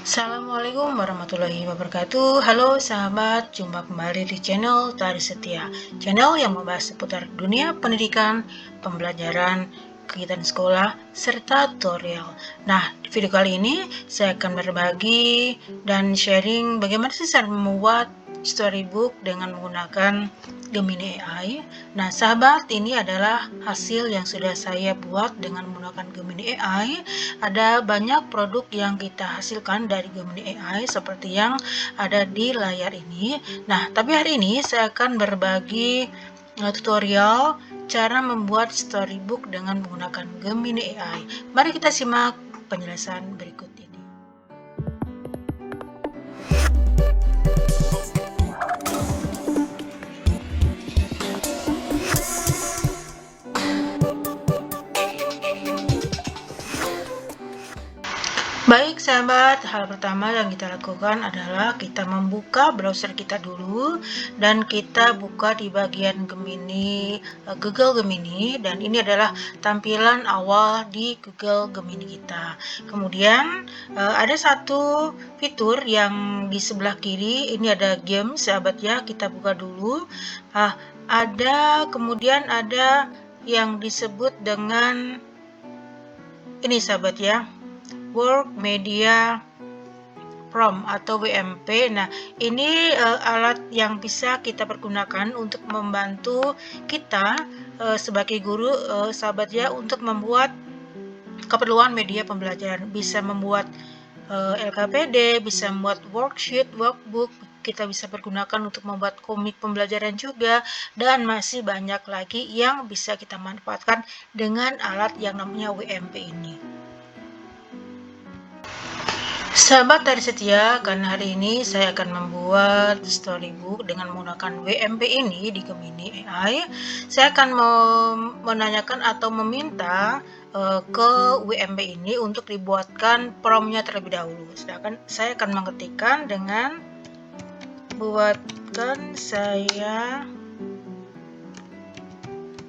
Assalamualaikum warahmatullahi wabarakatuh. Halo sahabat, jumpa kembali di channel Tari Setia, channel yang membahas seputar dunia pendidikan, pembelajaran, kegiatan sekolah, serta tutorial. Nah, di video kali ini saya akan berbagi dan sharing bagaimana sih cara membuat storybook dengan menggunakan Gemini AI. Nah, sahabat, ini adalah hasil yang sudah saya buat dengan menggunakan Gemini AI. Ada banyak produk yang kita hasilkan dari Gemini AI seperti yang ada di layar ini. Nah, tapi hari ini saya akan berbagi tutorial cara membuat storybook dengan menggunakan Gemini AI. Mari kita simak penjelasan berikut ini. Baik sahabat, hal pertama yang kita lakukan adalah kita membuka browser kita dulu dan kita buka di bagian Gemini, Google Gemini, dan ini adalah tampilan awal di Google Gemini kita. Kemudian ada satu fitur yang di sebelah kiri, ini ada game sahabat ya, kita buka dulu. Kemudian ada yang disebut dengan ini sahabat ya, Work Media Prompt atau WMP. Nah, ini alat yang bisa kita pergunakan untuk membantu kita sebagai guru, sahabat ya, untuk membuat keperluan media pembelajaran. Bisa membuat LKPD, bisa membuat worksheet, workbook, kita bisa pergunakan untuk membuat komik pembelajaran juga, dan masih banyak lagi yang bisa kita manfaatkan dengan alat yang namanya WMP ini. Sahabat Tari Setia, karena hari ini saya akan membuat storybook dengan menggunakan WMP ini di Gemini AI. Saya akan menanyakan atau meminta ke WMP ini untuk dibuatkan promptnya terlebih dahulu. Sedangkan saya akan mengetikkan dengan buatkan saya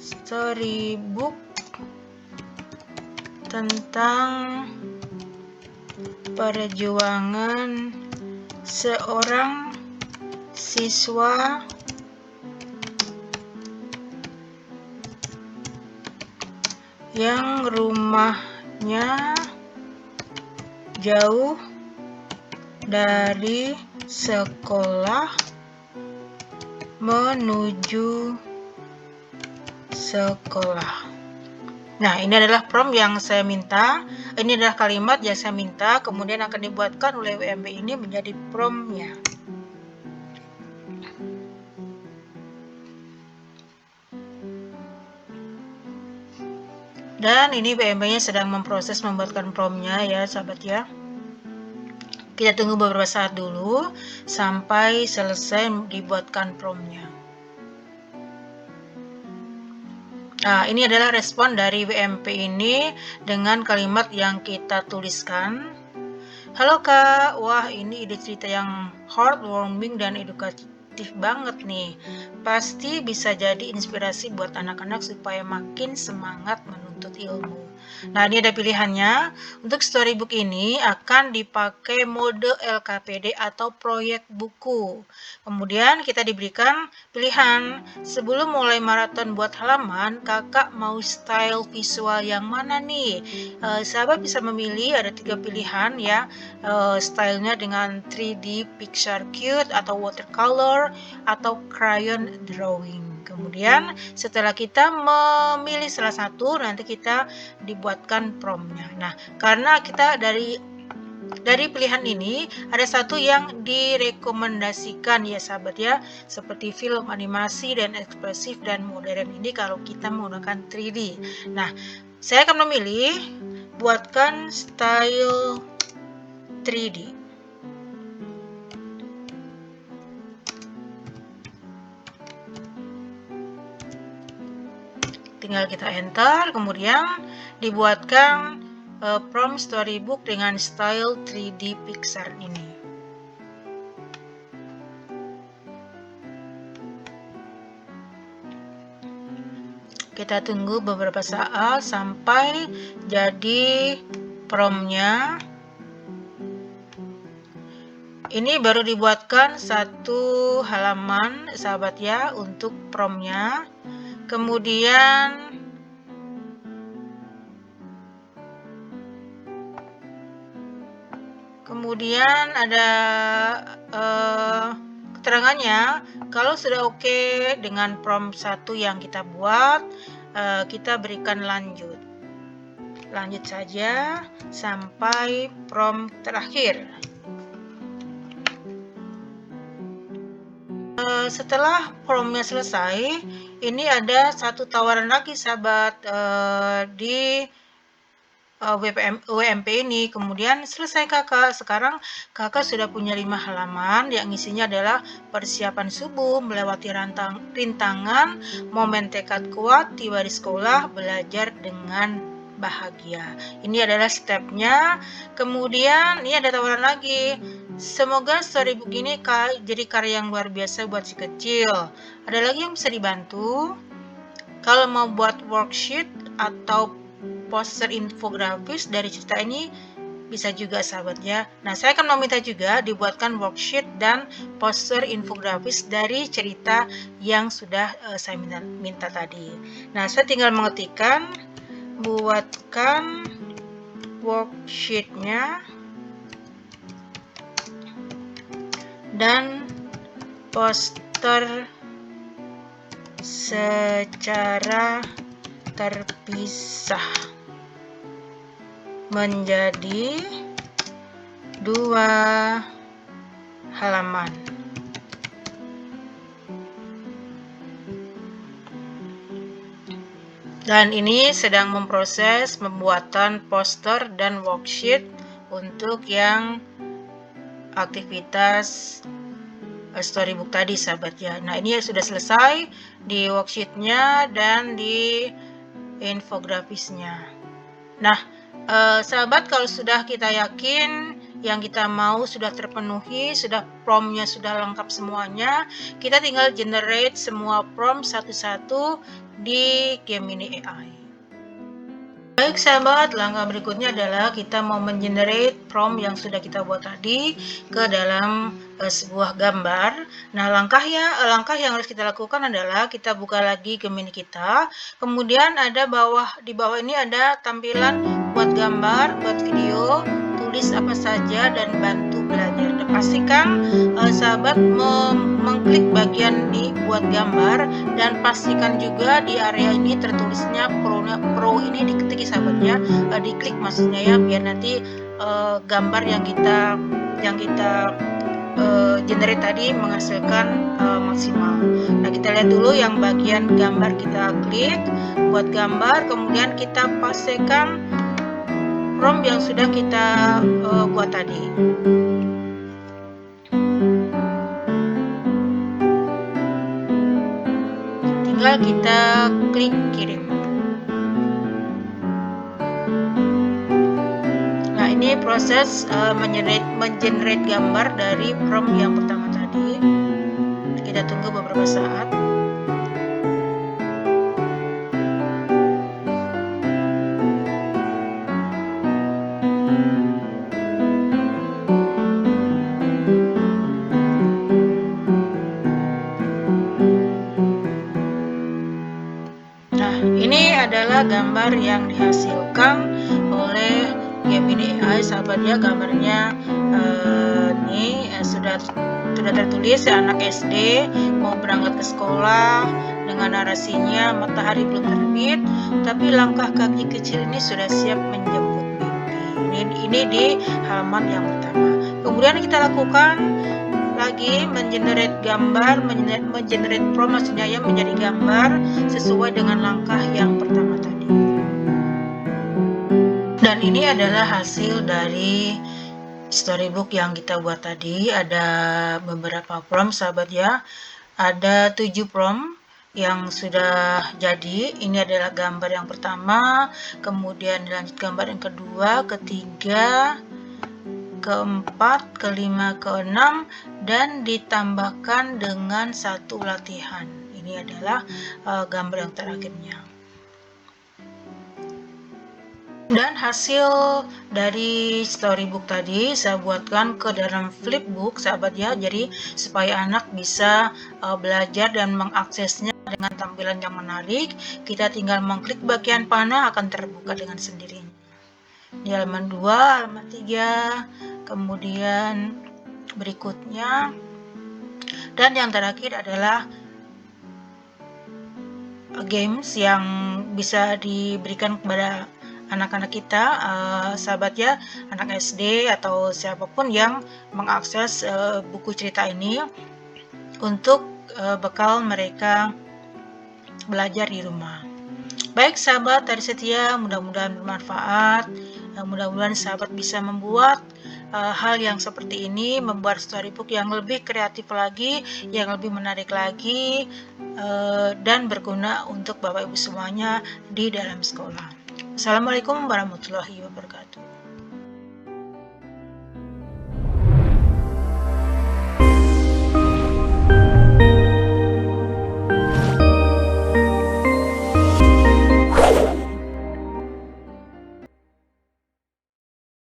storybook tentang perjuangan seorang siswa yang rumahnya jauh dari sekolah menuju sekolah. Nah, ini adalah prompt yang saya minta. Ini adalah kalimat yang saya minta, kemudian akan dibuatkan oleh WMP ini menjadi promptnya. Dan ini WMP-nya sedang memproses membuatkan promptnya ya, sahabat ya. Kita tunggu beberapa saat dulu sampai selesai dibuatkan promptnya. Nah, ini adalah respon dari WMP ini dengan kalimat yang kita tuliskan. Halo Kak, wah ini ide cerita yang heartwarming dan edukatif banget nih. Pasti bisa jadi inspirasi buat anak-anak supaya makin semangat menuntut ilmu. Nah, ini ada pilihannya. Untuk storybook ini akan dipakai mode LKPD atau proyek buku. Kemudian kita diberikan pilihan, sebelum mulai maraton buat halaman, kakak mau style visual yang mana nih? Sahabat bisa memilih, ada 3 pilihan ya, stylenya dengan 3D pixar cute atau watercolor atau crayon drawing. Kemudian setelah kita memilih salah satu, nanti kita dibuatkan promptnya. Nah, karena kita dari pilihan ini ada satu yang direkomendasikan ya sahabat ya, seperti film animasi dan ekspresif dan modern ini kalau kita menggunakan 3D. Nah, saya akan memilih buatkan style 3D. Tinggal kita enter, kemudian dibuatkan prompt storybook dengan style 3D Pixar ini. Kita tunggu beberapa saat sampai jadi promptnya. ini baru dibuatkan satu halaman sahabat ya untuk promnya. Kemudian ada keterangannya. Kalau sudah oke dengan prom 1 yang kita buat, kita berikan lanjut. Lanjut saja sampai prom terakhir. Setelah promnya selesai, ini ada satu tawaran lagi sahabat di WMP ini. Kemudian selesai kakak, sekarang kakak sudah punya 5 halaman yang isinya adalah persiapan subuh, melewati rintangan, momen tekad kuat, tiba di sekolah, belajar dengan bahagia. Ini adalah stepnya. Kemudian ini ada tawaran lagi. Semoga storybook ini jadi karya yang luar biasa buat si kecil. Ada lagi yang bisa dibantu. Kalau mau buat worksheet atau poster infografis dari cerita ini bisa juga sahabat ya. Nah, saya akan meminta juga dibuatkan worksheet dan poster infografis dari cerita yang sudah saya minta tadi. Nah, saya tinggal mengetikkan buatkan worksheetnya dan poster secara terpisah menjadi 2 halaman. Dan ini sedang memproses pembuatan poster dan worksheet untuk yang aktivitas storybook tadi sahabat ya. Nah, ini sudah selesai di worksheetnya dan di infografisnya. Nah, sahabat, kalau sudah kita yakin yang kita mau sudah terpenuhi, sudah promnya sudah lengkap semuanya, kita tinggal generate semua prompt satu-satu di Gemini AI. Baik sahabat, langkah berikutnya adalah kita mau mengenerate prompt yang sudah kita buat tadi ke dalam sebuah gambar. Nah, langkah yang harus kita lakukan adalah kita buka lagi Gemini kita. Kemudian ada di bawah ini ada tampilan buat gambar, buat video, tulis apa saja dan bantu belajar. Dan pastikan sahabat mengklik bagian di buat gambar dan pastikan juga di area ini tertulisnya pro ini diketik sahabat ya, diklik maksudnya ya, biar nanti gambar yang kita generate tadi menghasilkan maksimal. Nah, kita lihat dulu yang bagian gambar, kita klik buat gambar, kemudian kita pastikan prompt yang sudah kita buat tadi. Tinggal kita klik kirim. Nah, ini proses mengenerate gambar dari prompt yang pertama tadi. Kita tunggu beberapa saat. Ini adalah gambar yang dihasilkan oleh Gemini AI sahabat ya. Gambarnya ini sudah tertulis anak SD mau berangkat ke sekolah dengan narasinya matahari belum terbit tapi langkah kaki kecil ini sudah siap menjemput mimpi. Ini di halaman yang pertama. Kemudian kita lakukan lagi mengenerate gambar, mengenerate prompt maksudnya ya, menjadi gambar sesuai dengan langkah yang pertama tadi. Dan ini adalah hasil dari storybook yang kita buat tadi. Ada beberapa prompt sahabat ya, ada 7 prompt yang sudah jadi. Ini adalah gambar yang pertama, kemudian dilanjut gambar yang kedua, ketiga, keempat, kelima, keenam, dan ditambahkan dengan satu latihan. Ini adalah gambar yang terakhirnya. Dan hasil dari storybook tadi saya buatkan ke dalam flipbook, sahabat ya. Jadi supaya anak bisa belajar dan mengaksesnya dengan tampilan yang menarik. Kita tinggal mengklik bagian panah, akan terbuka dengan sendirinya. Di halaman 2, halaman 3, kemudian berikutnya, dan yang terakhir adalah games yang bisa diberikan kepada anak-anak kita, sahabat ya, anak SD atau siapapun yang mengakses buku cerita ini untuk bekal mereka belajar di rumah. Baik sahabat Tari Setia, mudah-mudahan bermanfaat. Mudah-mudahan sahabat bisa membuat hal yang seperti ini, membuat storybook yang lebih kreatif lagi, yang lebih menarik lagi, dan berguna untuk Bapak Ibu semuanya di dalam sekolah. Assalamualaikum warahmatullahi wabarakatuh.